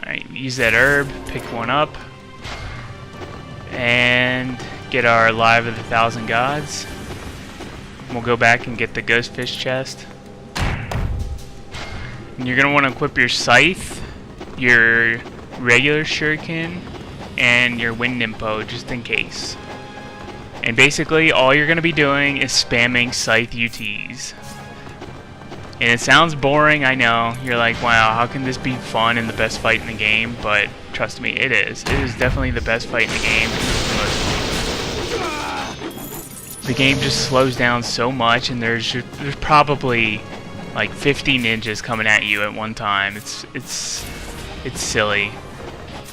Alright, use that herb, pick one up, and get our Live of the Thousand Gods. We'll go back and get the Ghost Fish chest. And you're going to want to equip your Scythe, your regular Shuriken, and your Wind Nimpo, just in case. And basically, all you're going to be doing is spamming Scythe UTs. And it sounds boring, I know. You're like, wow, how can this be fun and the best fight in the game? But trust me, it is. It is definitely the best fight in the game. The game just slows down so much, and there's probably like 50 ninjas coming at you at one time. It's silly,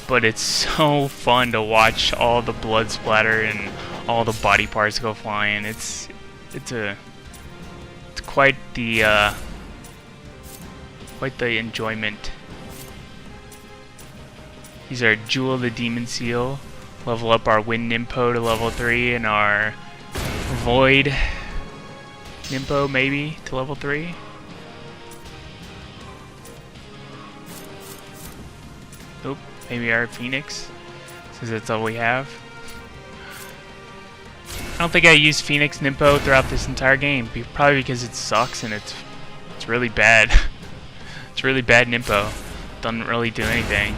but it's so fun to watch all the blood splatter and all the body parts go flying. It's quite the enjoyment. These are Jewel the Demon Seal. Level up our Wind Nimpo to level 3 and our Void Nimpo maybe to level 3. Oop, maybe our Phoenix, since that's all we have. I don't think I used Phoenix Nimpo throughout this entire game, probably because it sucks and it's really bad. It's really bad Nimpo. Doesn't really do anything.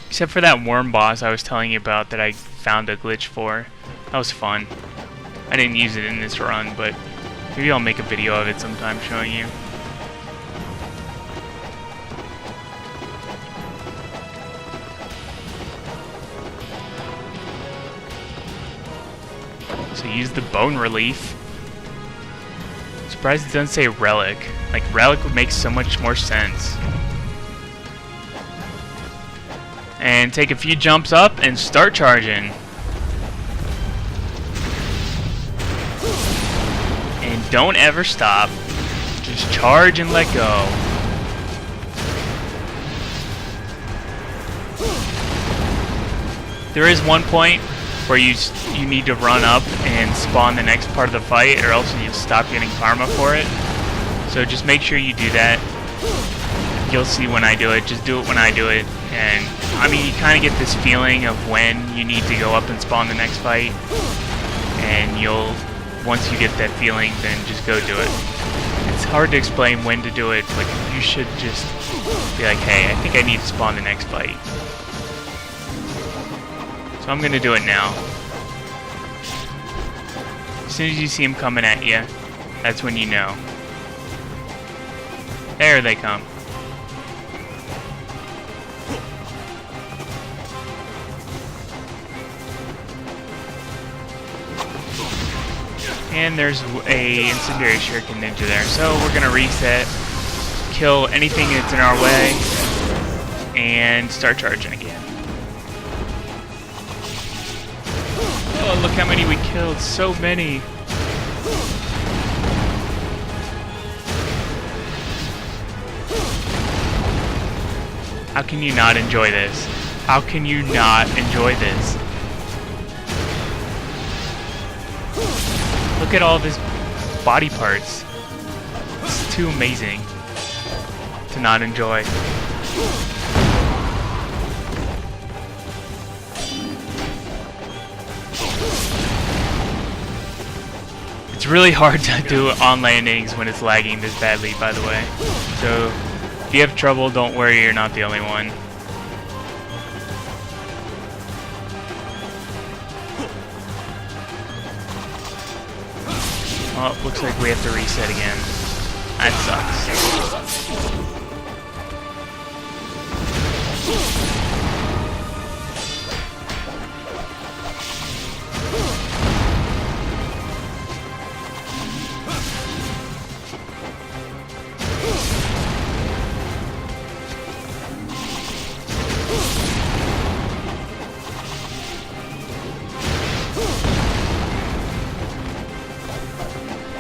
Except for that worm boss I was telling you about that I found a glitch for. That was fun. I didn't use it in this run, but maybe I'll make a video of it sometime showing you. So use the bone relief. Surprised it doesn't say relic. Like, relic would make so much more sense. And take a few jumps up and start charging. And don't ever stop. Just charge and let go. There is one point where you need to run up and spawn the next part of the fight, or else you'll stop getting karma for it. So just make sure you do that. You'll see when I do it. Just do it when I do it. And I mean, you kind of get this feeling of when you need to go up and spawn the next fight. And once you get that feeling, then just go do it. It's hard to explain when to do it, but you should just be like, hey, I think I need to spawn the next fight. So I'm gonna do it now. As soon as you see them coming at you, that's when you know. There they come. And there's a incendiary shuriken ninja there. So we're gonna reset, kill anything that's in our way, and start charging again. Oh, look how many we killed. So many. How can you not enjoy this? How can you not enjoy this? Look at all of his body parts. It's too amazing to not enjoy. It's really hard to do on landings when it's lagging this badly, by the way. So if you have trouble, don't worry, you're not the only one. Well, looks like we have to reset again. That sucks.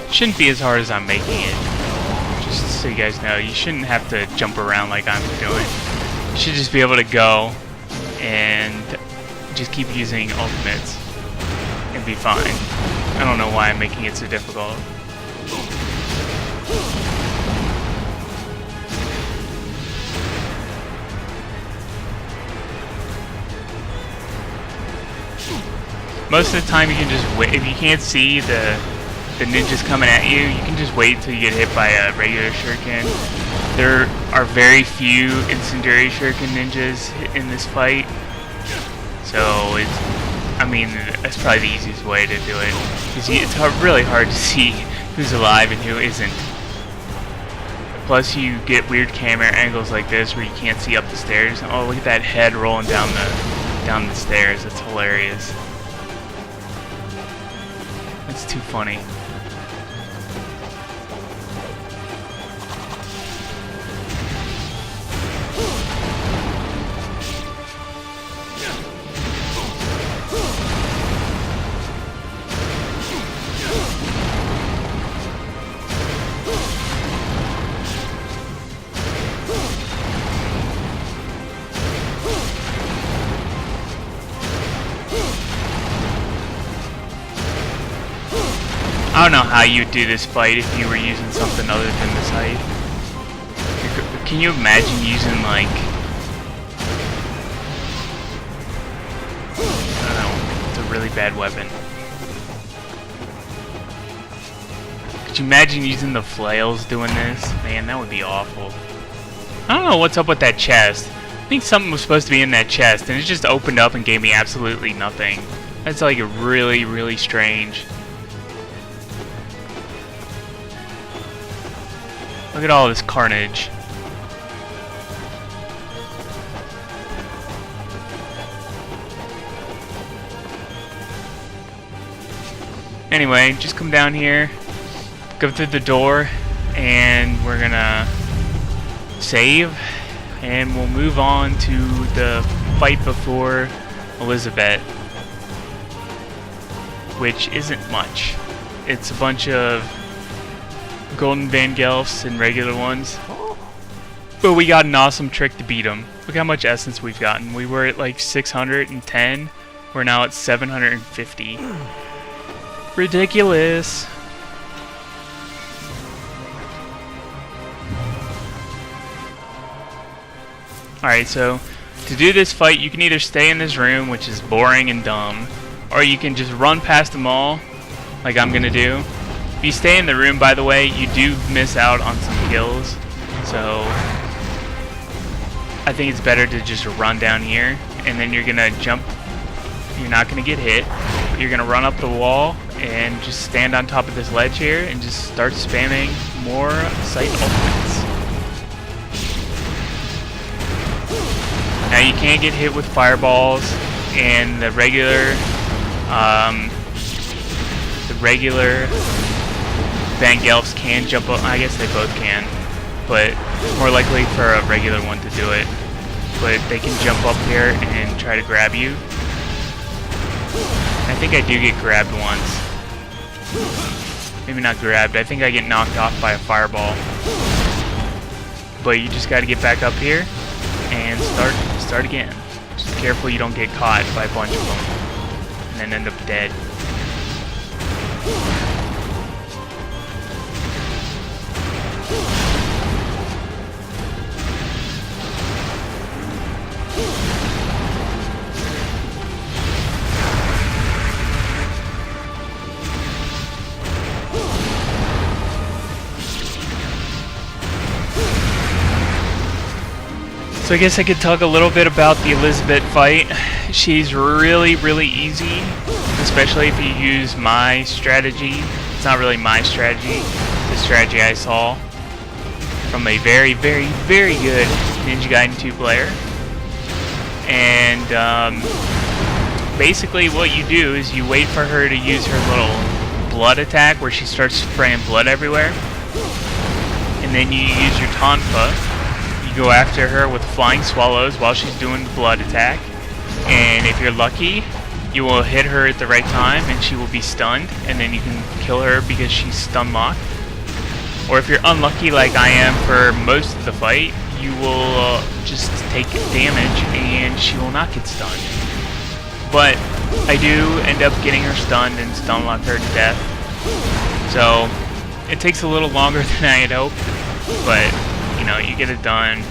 Shouldn't be as hard as I'm making it. Just so you guys know, you shouldn't have to jump around like I'm doing. You should just be able to go and just keep using ultimates and be fine. I don't know why I'm making it so difficult. Most of the time you can just wait. If you can't see the ninjas coming at you, you can just wait till you get hit by a regular shuriken. There are very few incendiary shuriken ninjas in this fight, so I mean, that's probably the easiest way to do it, because it's really hard to see who's alive and who isn't. Plus you get weird camera angles like this where you can't see up the stairs. Oh, look at that head rolling down the stairs. That's hilarious. That's too funny. I don't know how you'd do this fight if you were using something other than this height. Can you imagine using, like, I don't know, it's a really bad weapon. Could you imagine using the flails doing this? Man, that would be awful. I don't know what's up with that chest. I think something was supposed to be in that chest, and it just opened up and gave me absolutely nothing. That's like really, really strange. Look at all this carnage. Anyway, just come down here, go through the door, and we're gonna save, and we'll move on to the fight before Elizabeth, which isn't much. It's a bunch of golden Vangelfs and regular ones, but we got an awesome trick to beat them. Look how much essence we've gotten. We were at like 610, we're now at 750. Ridiculous. Alright, so to do this fight you can either stay in this room, which is boring and dumb, or you can just run past them all like I'm gonna do. If you stay in the room, by the way, you do miss out on some kills, so I think it's better to just run down here, and then you're gonna jump. You're not gonna get hit, but you're gonna run up the wall and just stand on top of this ledge here and just start spamming more sight ultimates. Now you can't get hit with fireballs, and the regular Vangelfs can jump up. I guess they both can, but it's more likely for a regular one to do it. But they can jump up here and try to grab you. I think I do get grabbed once. Maybe not grabbed. I think I get knocked off by a fireball. But you just got to get back up here and start again. Just careful you don't get caught by a bunch of them and then end up dead. So I guess I could talk a little bit about the Elizabeth fight. She's really, really easy, especially if you use my strategy. It's not really my strategy, the strategy I saw from a very, very, very good Ninja Gaiden 2 player. And basically what you do is you wait for her to use her little blood attack where she starts spraying blood everywhere. And then you use your Tonfa. Go after her with flying swallows while she's doing the blood attack, and if you're lucky you will hit her at the right time and she will be stunned, and then you can kill her because she's stun locked. Or if you're unlucky like I am for most of the fight, you will just take damage and she will not get stunned. But I do end up getting her stunned and stun lock her to death, so it takes a little longer than I had hoped, but you know, you get it done.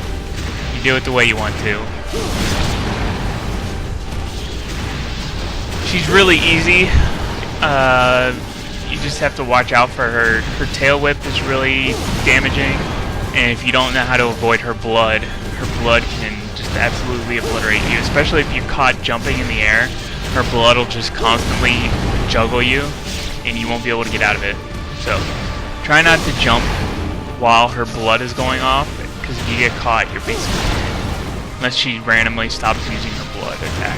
You do it the way you want to. She's really easy. You just have to watch out for her. Her tail whip is really damaging, and if you don't know how to avoid her blood can just absolutely obliterate you, especially if you're caught jumping in the air. Her blood will just constantly juggle you, and you won't be able to get out of it. So, try not to jump while her blood is going off, because if you get caught, you're basically dead. Unless she randomly stops using her blood attack.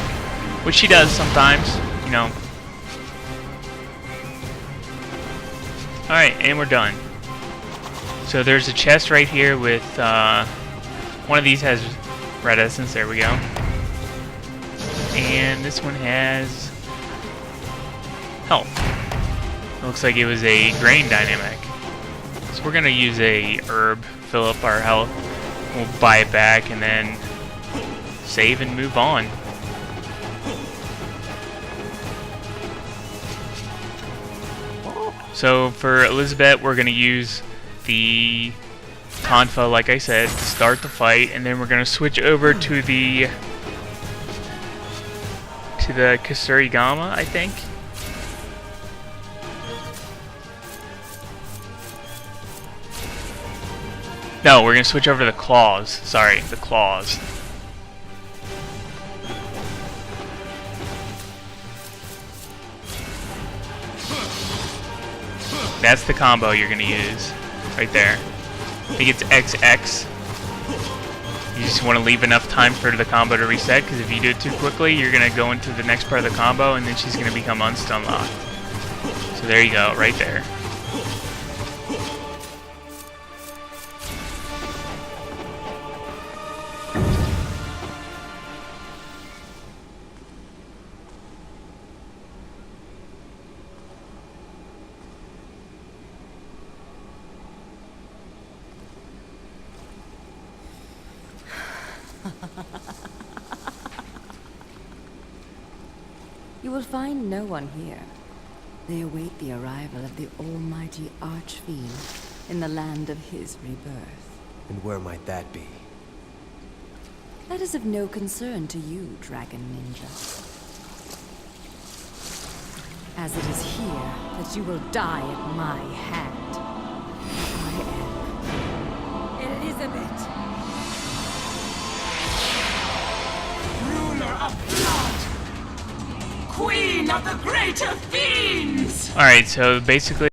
Which she does sometimes, you know. Alright, and we're done. So there's a chest right here with, one of these has red essence, there we go. And this one has health. It looks like it was a grain dynamic. So we're gonna use a herb, fill up our health. We'll buy it back and then save and move on. So for Elizabeth, we're gonna use the Tonfa, like I said, to start the fight, and then we're gonna switch over to the Kasurigama, I think. No, we're gonna switch over to the claws. Sorry, the claws. That's the combo you're gonna use, right there. I think it's XX. You just want to leave enough time for the combo to reset, because if you do it too quickly, you're gonna go into the next part of the combo, and then she's gonna become unstun locked. So there you go, right there. You will find no one here. They await the arrival of the almighty Archfiend in the land of his rebirth. And where might that be? That is of no concern to you, Dragon Ninja. As it is here that you will die at my hand. I am Elizabeth. Ruler of blood! Queen of the greater fiends! Alright, so basically